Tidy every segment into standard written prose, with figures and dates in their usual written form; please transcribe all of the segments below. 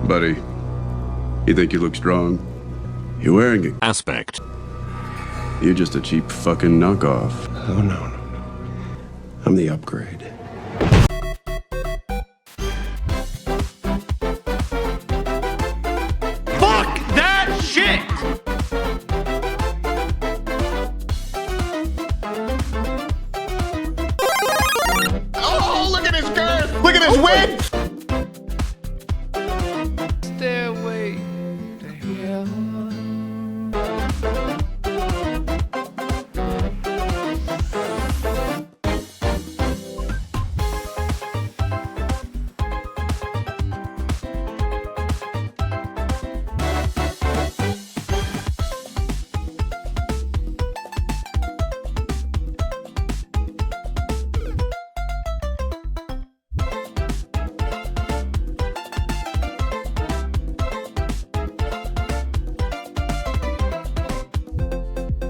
Buddy, you think you look strong? You're wearing it. Aspect. You're just a cheap fucking knockoff. Oh, no. I'm the upgrade. Fuck that shit! Oh, look at his girth! Look at his width! Stairway to heaven.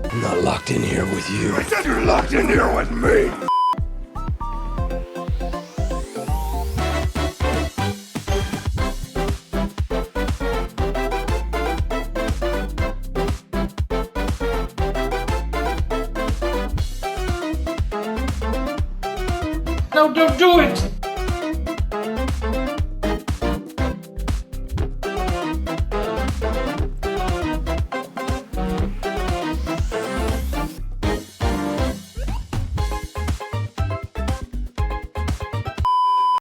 I'm not locked in here with you. I said you're locked in here with me! No, don't do it!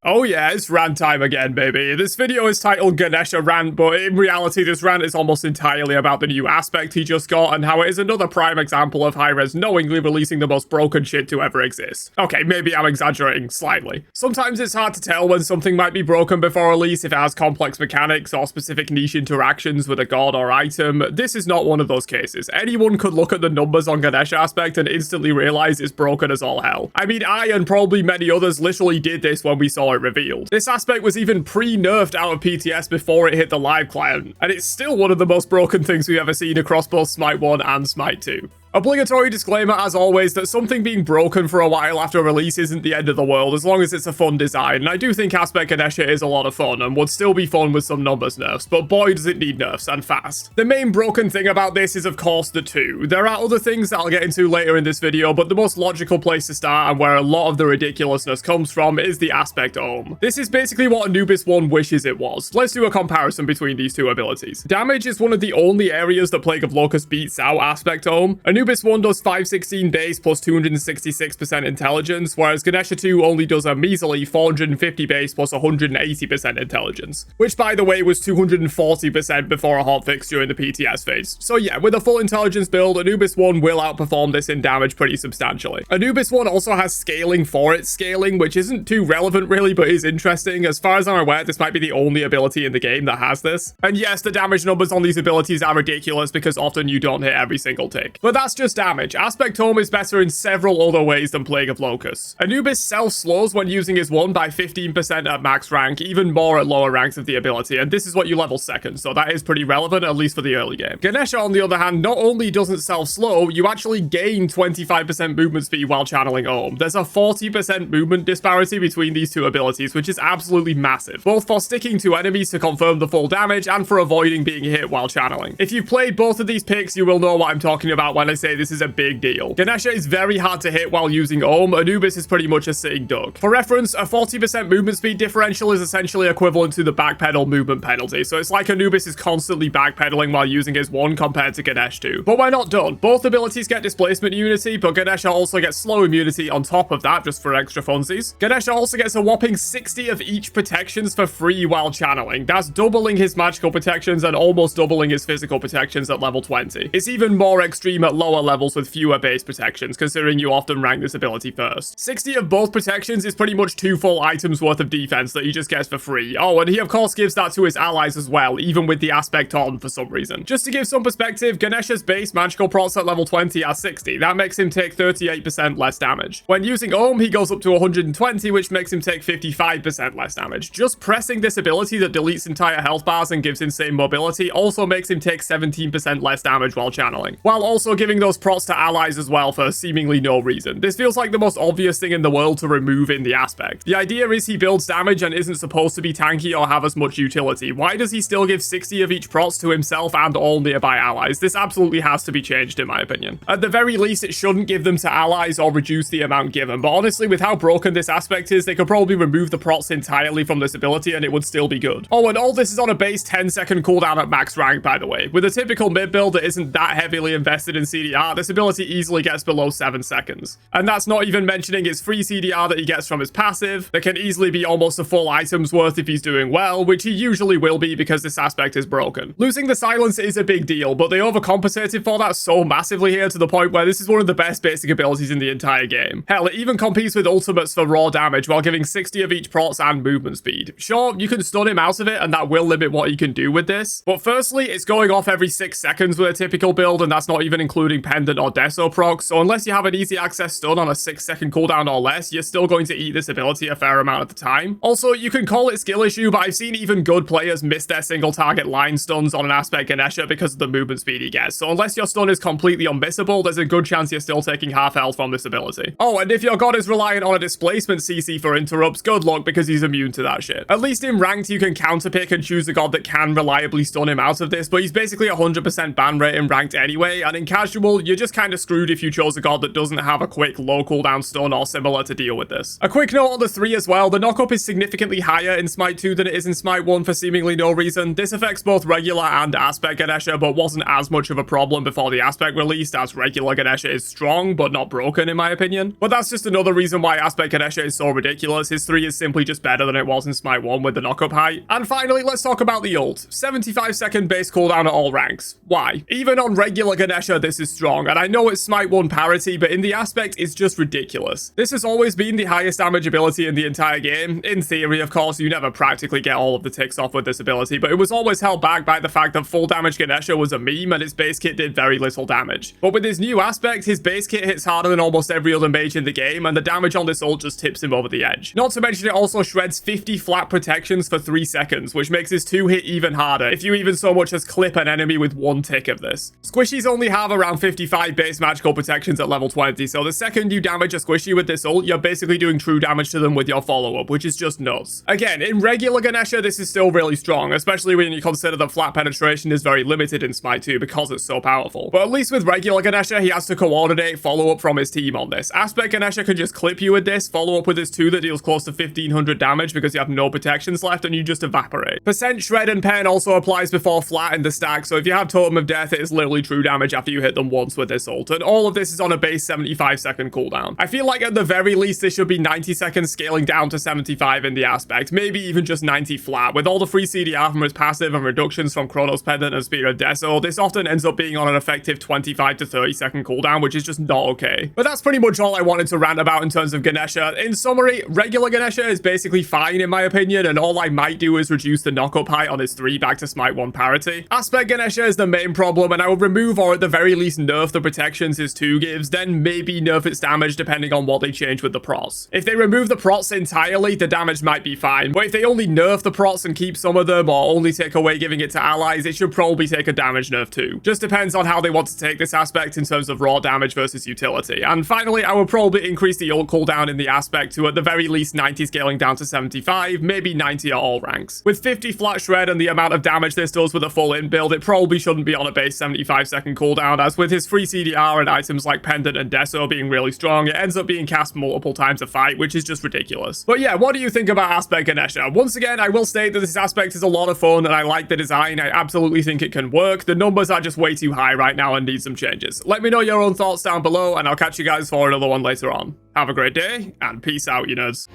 Oh yeah, it's rant time again, baby. This video is titled Ganesha Rant, but in reality, this rant is almost entirely about the new aspect he just got and how it is another prime example of Hi-Rez knowingly releasing the most broken shit to ever exist. Okay, maybe I'm exaggerating slightly. Sometimes it's hard to tell when something might be broken before release if it has complex mechanics or specific niche interactions with a god or item. This is not one of those cases. Anyone could look at the numbers on Ganesha aspect and instantly realize it's broken as all hell. I mean, I and probably many others literally did this when we saw it revealed. This aspect was even pre-nerfed out of PTS before it hit the live client, and it's still one of the most broken things we've ever seen across both Smite 1 and Smite 2. Obligatory disclaimer as always that something being broken for a while after release isn't the end of the world as long as it's a fun design, and I do think Aspect Ganesha is a lot of fun and would still be fun with some numbers nerfs, but boy does it need nerfs, and fast. The main broken thing about this is of course the 2. There are other things that I'll get into later in this video, but the most logical place to start and where a lot of the ridiculousness comes from is the Aspect Ohm. This is basically what Anubis 1 wishes it was. Let's do a comparison between these two abilities. Damage is one of the only areas that Plague of Locusts beats out Aspect Ohm. Anubis 1 does 516 base plus 266% intelligence, whereas Ganesha 2 only does a measly 450 base plus 180% intelligence, which by the way was 240% before a hotfix during the PTS phase. So yeah, with a full intelligence build, Anubis 1 will outperform this in damage pretty substantially. Anubis 1 also has scaling for its scaling, which isn't too relevant really, but is interesting. As far as I'm aware, this might be the only ability in the game that has this. And yes, the damage numbers on these abilities are ridiculous because often you don't hit every single tick. But that's just damage. Aspect Ohm is better in several other ways than Plague of Locusts. Anubis self-slows when using his 1 by 15% at max rank, even more at lower ranks of the ability, and this is what you level second, so that is pretty relevant, at least for the early game. Ganesha, on the other hand, not only doesn't self-slow, you actually gain 25% movement speed while channeling Ohm. There's a 40% movement disparity between these two abilities, which is absolutely massive, both for sticking to enemies to confirm the full damage and for avoiding being hit while channeling. If you've played both of these picks, you will know what I'm talking about when I say this is a big deal. Ganesha is very hard to hit while using Ohm. Anubis is pretty much a sitting duck. For reference, a 40% movement speed differential is essentially equivalent to the backpedal movement penalty, so it's like Anubis is constantly backpedaling while using his 1 compared to Ganesh 2. But we're not done. Both abilities get displacement immunity, but Ganesha also gets slow immunity on top of that, just for extra funsies. Ganesha also gets a whopping 60 of each protections for free while channeling. That's doubling his magical protections and almost doubling his physical protections at level 20. It's even more extreme at lower levels with fewer base protections, considering you often rank this ability first. 60 of both protections is pretty much 2 full items worth of defense that he just gets for free. Oh, and he of course gives that to his allies as well, even with the aspect on for some reason. Just to give some perspective, Ganesha's base magical procs at level 20 are 60. That makes him take 38% less damage. When using Ohm, he goes up to 120, which makes him take 55% less damage. Just pressing this ability that deletes entire health bars and gives insane mobility also makes him take 17% less damage while channeling, while also giving giving those procs to allies as well for seemingly no reason. This feels like the most obvious thing in the world to remove in the aspect. The idea is he builds damage and isn't supposed to be tanky or have as much utility. Why does he still give 60 of each procs to himself and all nearby allies? This absolutely has to be changed in my opinion. At the very least, it shouldn't give them to allies or reduce the amount given, but honestly, with how broken this aspect is, they could probably remove the procs entirely from this ability and it would still be good. Oh, and all this is on a base 10-second cooldown at max rank, by the way. With a typical mid build that isn't that heavily invested in CDR, this ability easily gets below 7 seconds. And that's not even mentioning his free CDR that he gets from his passive, that can easily be almost a full item's worth if he's doing well, which he usually will be because this aspect is broken. Losing the silence is a big deal, but they overcompensated for that so massively here to the point where this is one of the best basic abilities in the entire game. Hell, it even competes with ultimates for raw damage while giving 60 of each procs and movement speed. Sure, you can stun him out of it and that will limit what he can do with this, but firstly, it's going off every 6 seconds with a typical build, and that's not even including pendant or deso procs, so unless you have an easy access stun on a 6-second cooldown or less, you're still going to eat this ability a fair amount of the time. Also, you can call it skill issue, but I've seen even good players miss their single target line stuns on an aspect Ganesha because of the movement speed he gets, so unless your stun is completely unmissable, there's a good chance you're still taking half health from this ability. Oh, and if your god is reliant on a displacement CC for interrupts, good luck because he's immune to that shit. At least in ranked, you can counterpick and choose a god that can reliably stun him out of this, but he's basically 100% ban rate in ranked anyway, and in casual, you're just kind of screwed if you chose a god that doesn't have a quick low cooldown stun or similar to deal with this. A quick note on the 3 as well, the knockup is significantly higher in Smite 2 than it is in Smite 1 for seemingly no reason. This affects both regular and aspect Ganesha, but wasn't as much of a problem before the aspect released, as regular Ganesha is strong but not broken in my opinion. But that's just another reason why aspect Ganesha is so ridiculous. His 3 is simply just better than it was in Smite 1 with the knockup height. And finally, let's talk about the ult. 75-second base cooldown at all ranks. Why? Even on regular Ganesha, this is strong, and I know it's Smite 1 parity, but in the aspect, it's just ridiculous. This has always been the highest damage ability in the entire game. In theory, of course, you never practically get all of the ticks off with this ability, but it was always held back by the fact that full damage Ganesha was a meme and his base kit did very little damage. But with his new aspect, his base kit hits harder than almost every other mage in the game, and the damage on this ult just tips him over the edge. Not to mention it also shreds 50 flat protections for 3 seconds, which makes his 2 hit even harder, if you even so much as clip an enemy with 1 tick of this. Squishies only have around 55 base magical protections at level 20, so the second you damage a squishy with this ult, you're basically doing true damage to them with your follow-up, which is just nuts. Again, in regular Ganesha, this is still really strong, especially when you consider that flat penetration is very limited in Smite 2 because it's so powerful. But at least with regular Ganesha, he has to coordinate follow-up from his team on this. Aspect Ganesha can just clip you with this, follow up with his 2 that deals close to 1500 damage because you have no protections left and you just evaporate. Percent shred and pen also applies before flat in the stack, so if you have Totem of Death, it is literally true damage after you hit them once with this ult, and all of this is on a base 75-second cooldown. I feel like at the very least this should be 90 seconds scaling down to 75 in the aspect, maybe even just 90 flat. With all the free CDR from his passive and reductions from Chronos Pendant and Spear of Deso, this often ends up being on an effective 25 to 30 second cooldown, which is just not okay. But that's pretty much all I wanted to rant about in terms of Ganesha. In summary, regular Ganesha is basically fine in my opinion, and all I might do is reduce the knockup height on his 3 back to Smite 1 parity. Aspect Ganesha is the main problem, and I would remove or at the very least nerf the protections his 2 gives, then maybe nerf its damage depending on what they change with the procs. If they remove the procs entirely, the damage might be fine, but if they only nerf the procs and keep some of them, or only take away giving it to allies, it should probably take a damage nerf too. Just depends on how they want to take this aspect in terms of raw damage versus utility. And finally, I would probably increase the ult cooldown in the aspect to at the very least 90 scaling down to 75, maybe 90 at all ranks. With 50 flat shred and the amount of damage this does with a full in build, it probably shouldn't be on a base 75-second cooldown, as with his free CDR and items like Pendant and Deso being really strong, it ends up being cast multiple times a fight, which is just ridiculous. But yeah, what do you think about Aspect Ganesha? Once again, I will state that this aspect is a lot of fun and I like the design. I absolutely think it can work. The numbers are just way too high right now and need some changes. Let me know your own thoughts down below and I'll catch you guys for another one later on. Have a great day and peace out, you nerds.